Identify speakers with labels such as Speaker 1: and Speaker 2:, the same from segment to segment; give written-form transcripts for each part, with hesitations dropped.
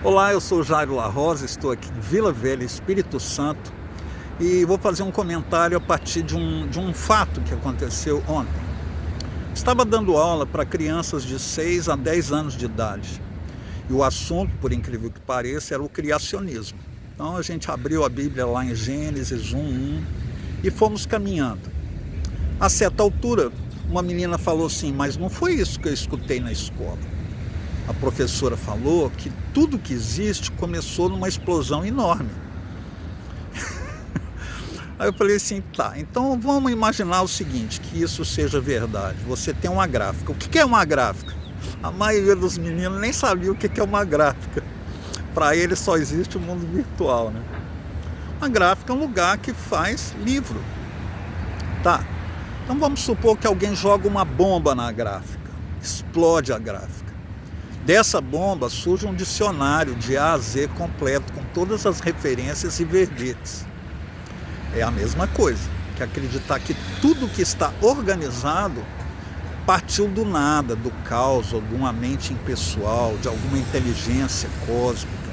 Speaker 1: Olá, eu sou Jairo La Rosa, estou aqui em Vila Velha, Espírito Santo, e vou fazer um comentário a partir de um fato que aconteceu ontem. Estava dando aula para crianças de 6 a 10 anos de idade, e o assunto, por incrível que pareça, era o criacionismo. Então a gente abriu a Bíblia lá em Gênesis 1:1 e fomos caminhando. A certa altura, uma menina falou assim: mas não foi isso que eu escutei na escola. A professora falou que tudo que existe começou numa explosão enorme. Aí eu falei assim, tá, então vamos imaginar o seguinte, que isso seja verdade. Você tem uma gráfica. O que é uma gráfica? A maioria dos meninos nem sabia o que é uma gráfica. Para eles só existe o mundo virtual, né? Uma gráfica é um lugar que faz livro. Tá, então vamos supor que alguém joga uma bomba na gráfica, explode a gráfica. Dessa bomba surge um dicionário de A a Z completo, com todas as referências e verbetes. É a mesma coisa que acreditar que tudo que está organizado partiu do nada, do caos, ou de uma mente impessoal, de alguma inteligência cósmica.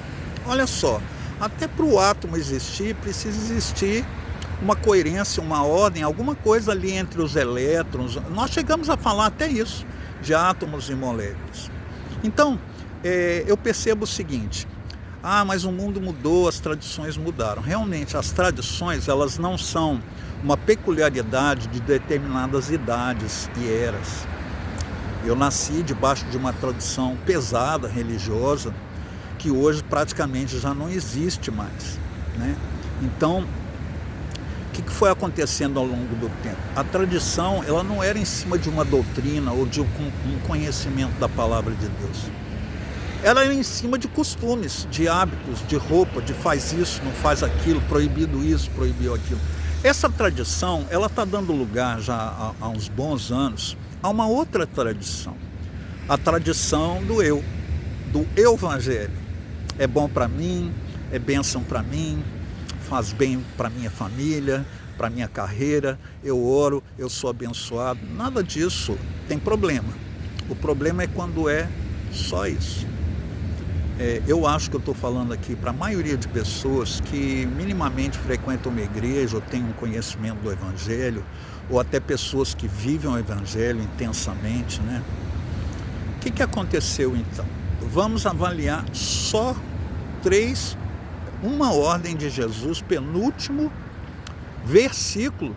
Speaker 1: Olha só, até para o átomo existir, precisa existir uma coerência, uma ordem, alguma coisa ali entre os elétrons. Nós chegamos a falar até isso, de átomos e moléculas. Então, eu percebo o seguinte: mas o mundo mudou, as tradições mudaram. Realmente, as tradições, elas não são uma peculiaridade de determinadas idades e eras. Eu nasci debaixo de uma tradição pesada, religiosa, que hoje praticamente já não existe mais, né? Então, o que foi acontecendo ao longo do tempo? A tradição, ela não era em cima de uma doutrina ou de um conhecimento da palavra de Deus. Ela era em cima de costumes, de hábitos, de roupa, de faz isso, não faz aquilo, proibido isso, proibiu aquilo. Essa tradição, ela está dando lugar já há uns bons anos a uma outra tradição. A tradição do evangelho. É bom para mim, é bênção para mim, faz bem para minha família, para minha carreira, eu oro, eu sou abençoado. Nada disso tem problema. O problema é quando é só isso. Eu acho que eu estou falando aqui para a maioria de pessoas que minimamente frequentam uma igreja ou têm um conhecimento do Evangelho, ou até pessoas que vivem o Evangelho intensamente, né? O que aconteceu então? Vamos avaliar só uma ordem de Jesus, penúltimo versículo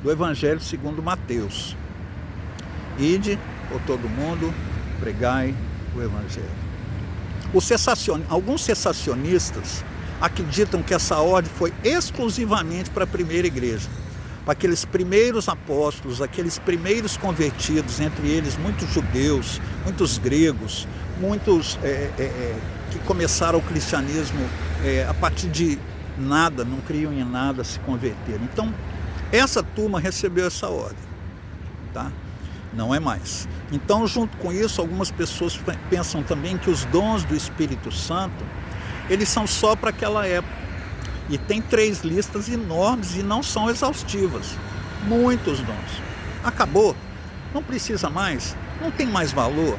Speaker 1: do Evangelho segundo Mateus. Ide por todo mundo, pregai o Evangelho. Alguns cessacionistas acreditam que essa ordem foi exclusivamente para a primeira igreja, para aqueles primeiros apóstolos, aqueles primeiros convertidos, entre eles muitos judeus, muitos gregos, muitos que começaram o cristianismo a partir de nada, não criam em nada, se converteram. Então, essa turma recebeu essa ordem, tá? Não é mais. Então, junto com isso, algumas pessoas pensam também que os dons do Espírito Santo, eles são só para aquela época. E tem 3 listas enormes e não são exaustivas. Muitos dons. Acabou? Não precisa mais? Não tem mais valor?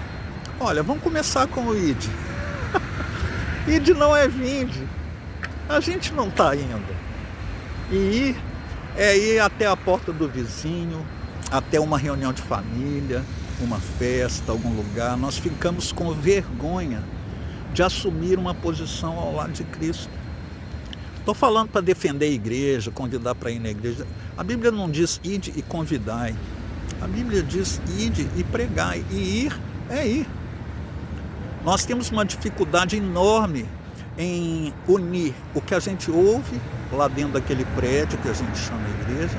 Speaker 1: Olha, vamos começar com o id. Id não é vinde. A gente não está indo. E ir é ir até a porta do vizinho, até uma reunião de família, uma festa, algum lugar. Nós ficamos com vergonha de assumir uma posição ao lado de Cristo. Estou falando para defender a igreja, convidar para ir na igreja. A Bíblia não diz ide e convidai. A Bíblia diz ide e pregai. E ir é ir. Nós temos uma dificuldade enorme em unir o que a gente ouve lá dentro daquele prédio que a gente chama igreja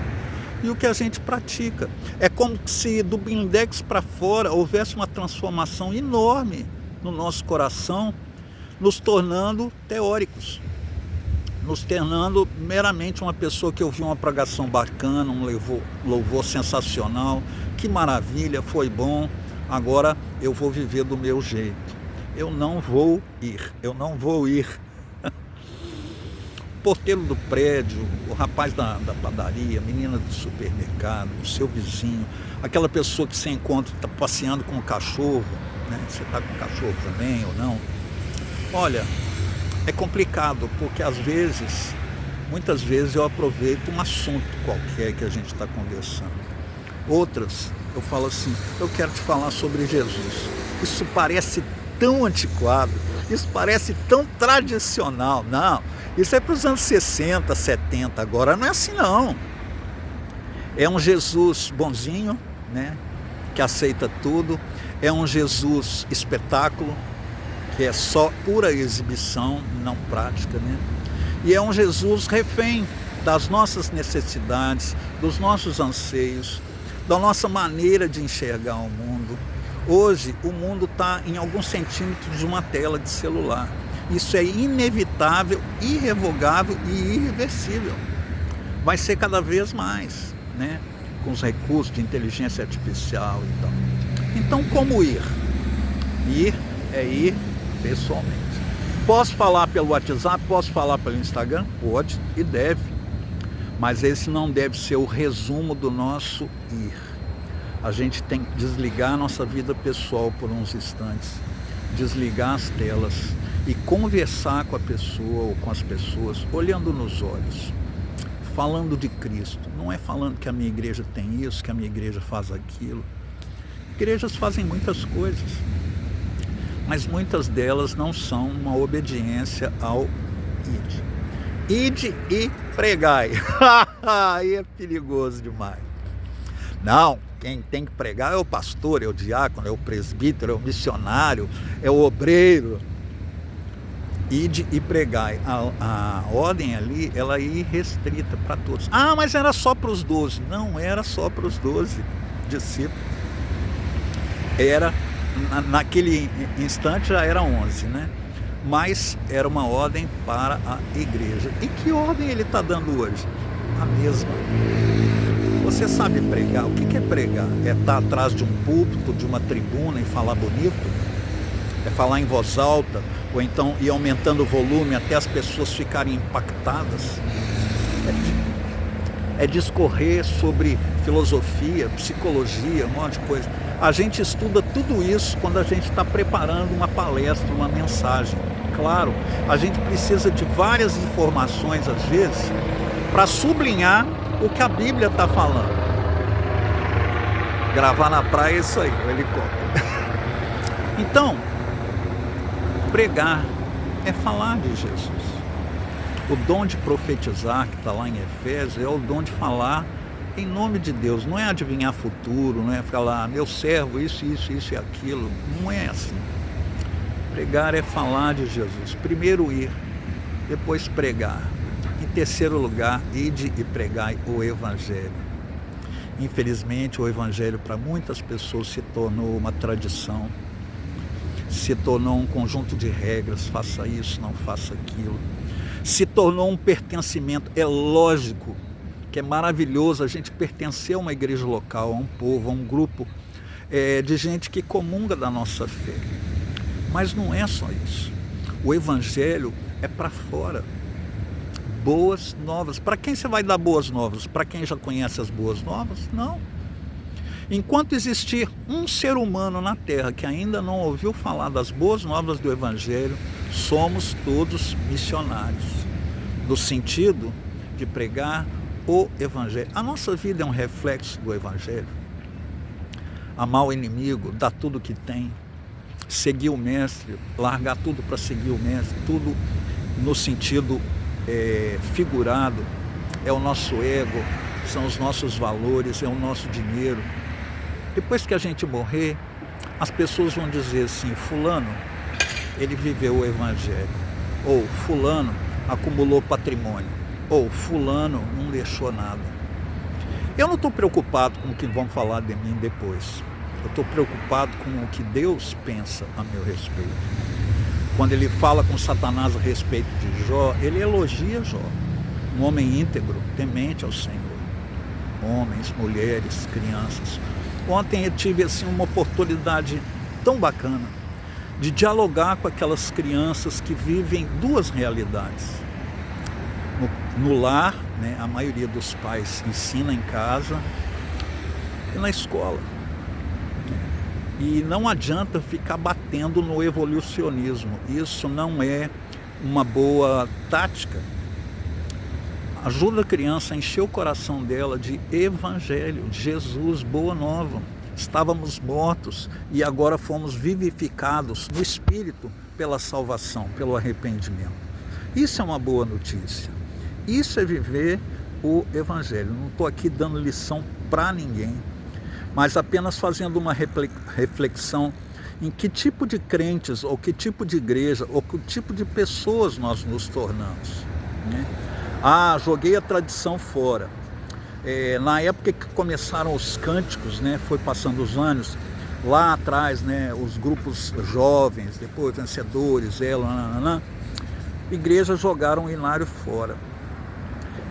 Speaker 1: e o que a gente pratica. É como se do blindex para fora houvesse uma transformação enorme no nosso coração, nos tornando teóricos, nos tornando meramente uma pessoa que ouviu uma pregação bacana, um louvor sensacional, que maravilha, foi bom, agora eu vou viver do meu jeito. Eu não vou ir. O porteiro do prédio, o rapaz da padaria, a menina do supermercado, o seu vizinho, aquela pessoa que você encontra, está passeando com o cachorro, né? Você está com o cachorro também ou não? Olha, é complicado, porque muitas vezes eu aproveito um assunto qualquer que a gente está conversando. Outras, eu falo assim, eu quero te falar sobre Jesus. Isso parece tão antiquado, isso parece tão tradicional. Não, isso é para os anos 60, 70, agora não é assim não. É um Jesus bonzinho, né, que aceita tudo. É um Jesus espetáculo, que é só pura exibição, não prática, né? E é um Jesus refém das nossas necessidades, dos nossos anseios, da nossa maneira de enxergar o mundo. Hoje, o mundo está em alguns centímetros de uma tela de celular. Isso é inevitável, irrevogável e irreversível. Vai ser cada vez mais, né? Com os recursos de inteligência artificial e tal. Então, como ir? Ir é ir pessoalmente. Posso falar pelo WhatsApp, posso falar pelo Instagram? Pode e deve. Mas esse não deve ser o resumo do nosso ir. A gente tem que desligar a nossa vida pessoal por uns instantes, desligar as telas e conversar com a pessoa ou com as pessoas, olhando nos olhos, falando de Cristo. Não é falando que a minha igreja tem isso, que a minha igreja faz aquilo. Igrejas fazem muitas coisas, mas muitas delas não são uma obediência ao ide. Ide e pregai. Aí é perigoso demais. Não, quem tem que pregar é o pastor, é o diácono, é o presbítero, é o missionário, é o obreiro. Ide e pregai. A ordem ali, ela é irrestrita para todos. Ah, mas era só para os 12. Não era só para os 12 discípulos. Era, naquele instante já era 11, né? Mas era uma ordem para a igreja. E que ordem ele está dando hoje? A mesma. Você sabe pregar? O que é pregar? É estar atrás de um púlpito, de uma tribuna e falar bonito? É falar em voz alta? Ou então ir aumentando o volume até as pessoas ficarem impactadas? É discorrer sobre filosofia, psicologia, um monte de coisa. A gente estuda tudo isso quando a gente está preparando uma palestra, uma mensagem. Claro, a gente precisa de várias informações, às vezes, para sublinhar o que a Bíblia está falando. Gravar na praia é isso aí, o helicóptero. Então, pregar é falar de Jesus. O dom de profetizar, que está lá em Efésios, é o dom de falar em nome de Deus. Não é adivinhar futuro, não é falar, meu servo, isso e aquilo. Não é assim. Pregar é falar de Jesus. Primeiro ir, depois pregar. Em terceiro lugar, ide e pregai o Evangelho. Infelizmente, o Evangelho para muitas pessoas se tornou uma tradição, se tornou um conjunto de regras, faça isso, não faça aquilo. Se tornou um pertencimento. É lógico que é maravilhoso a gente pertencer a uma igreja local, a um povo, a um grupo de gente que comunga da nossa fé. Mas não é só isso. O Evangelho é para fora. Boas novas. Para quem você vai dar boas novas? Para quem já conhece as boas novas? Não. Enquanto existir um ser humano na Terra que ainda não ouviu falar das boas novas do Evangelho, somos todos missionários, no sentido de pregar o Evangelho. A nossa vida é um reflexo do Evangelho. Amar o inimigo, dar tudo o que tem, seguir o Mestre, largar tudo para seguir o Mestre, tudo no sentido figurado, é o nosso ego, são os nossos valores, é o nosso dinheiro. Depois que a gente morrer, as pessoas vão dizer assim, fulano, ele viveu o Evangelho, ou fulano acumulou patrimônio, ou fulano não deixou nada. Eu não estou preocupado com o que vão falar de mim depois. Eu estou preocupado com o que Deus pensa a meu respeito. Quando ele fala com Satanás a respeito de Jó, ele elogia Jó, um homem íntegro, temente ao Senhor. Homens, mulheres, crianças. Ontem eu tive assim, uma oportunidade tão bacana de dialogar com aquelas crianças que vivem duas realidades. No lar, né, a maioria dos pais ensina em casa e na escola. E não adianta ficar batendo no evolucionismo. Isso não é uma boa tática. Ajuda a criança a encher o coração dela de evangelho, de Jesus, boa nova. Estávamos mortos e agora fomos vivificados no Espírito pela salvação, pelo arrependimento. Isso é uma boa notícia. Isso é viver o evangelho. Não estou aqui dando lição para ninguém, mas apenas fazendo uma reflexão em que tipo de crentes, ou que tipo de igreja, ou que tipo de pessoas nós nos tornamos, né? Joguei a tradição fora. Na época que começaram os cânticos, né, foi passando os anos, lá atrás, né, os grupos jovens, depois vencedores, igrejas jogaram o hinário fora.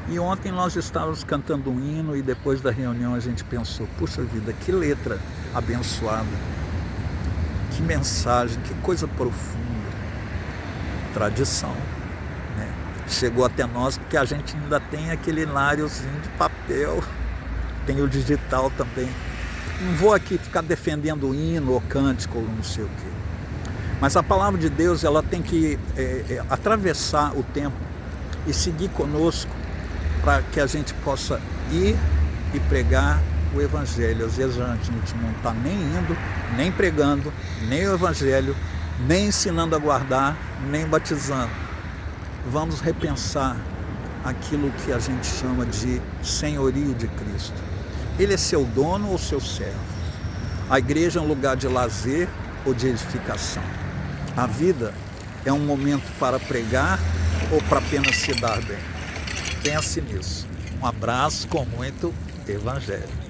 Speaker 1: E ontem nós estávamos cantando um hino e depois da reunião a gente pensou, puxa vida, que letra abençoada, que mensagem, que coisa profunda. Tradição, né? Chegou até nós porque a gente ainda tem aquele hináriozinho de papel, tem o digital também. Não vou aqui ficar defendendo o hino ou cântico ou não sei o quê. Mas a palavra de Deus, ela tem que atravessar o tempo e seguir conosco para que a gente possa ir e pregar o evangelho. Às vezes a gente não está nem indo, nem pregando, nem o evangelho, nem ensinando a guardar, nem batizando. Vamos repensar aquilo que a gente chama de senhorio de Cristo. Ele é seu dono ou seu servo? A igreja é um lugar de lazer ou de edificação? A vida é um momento para pregar ou para apenas se dar bem? Pense nisso. Um abraço com muito evangelho.